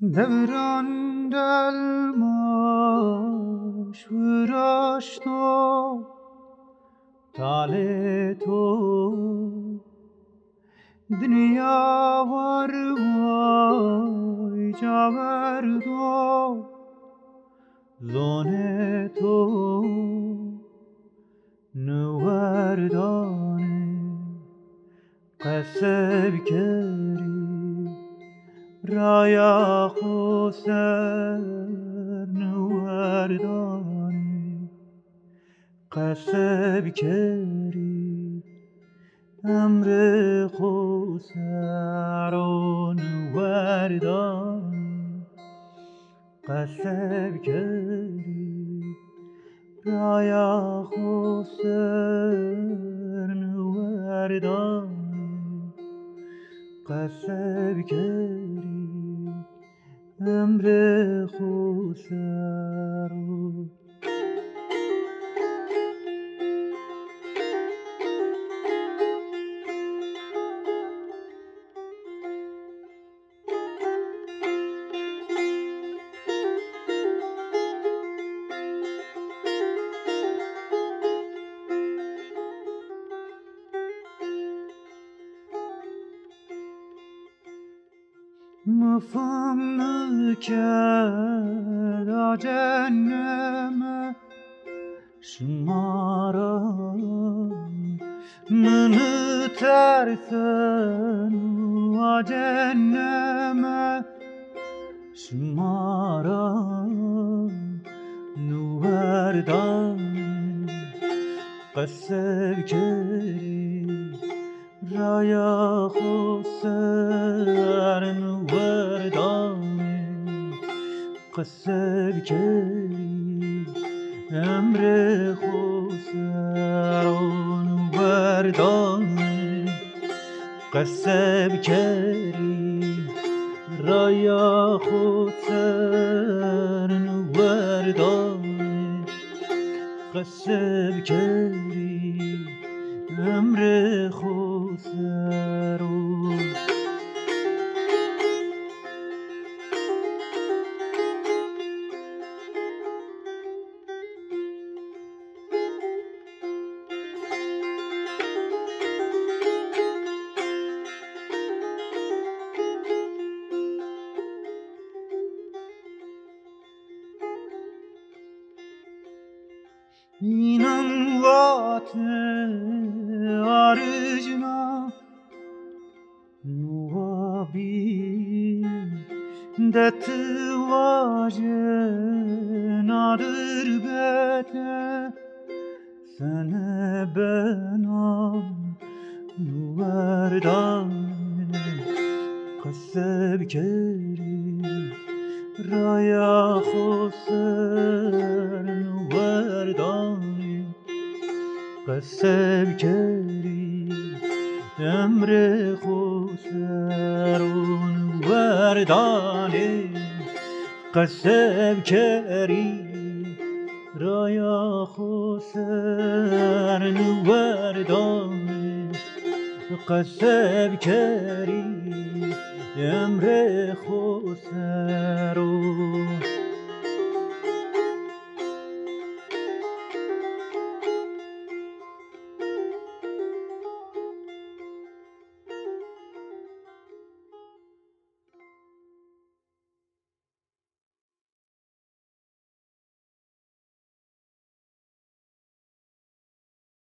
devran delmaş vıraşto tale to dünya var vay caverdo zone to nuverdane qasab keri raya khoser nuverdane qasab keri امر خوسر و نوردان قصب کردی رایا خوسر نوردان قصب کردی امر خوسر و مفهوم کرد جنم شما را من ترسن و جنم شما را نوردان قصب کردی رایا خوسر نوردان قصب کردی امر خوسر نوردان قصب کردی رایا خوسر نوردان قصب کردی امر خوسر اینم وات آرجنا نوابی دت واجه نادر بته سنه بنام نوردان قصب کردی رایا خوسر نوردان قصب کردی امر خوسر نوردان قصب کردی رایا خوسر نوردان قصب کردی امر خوسر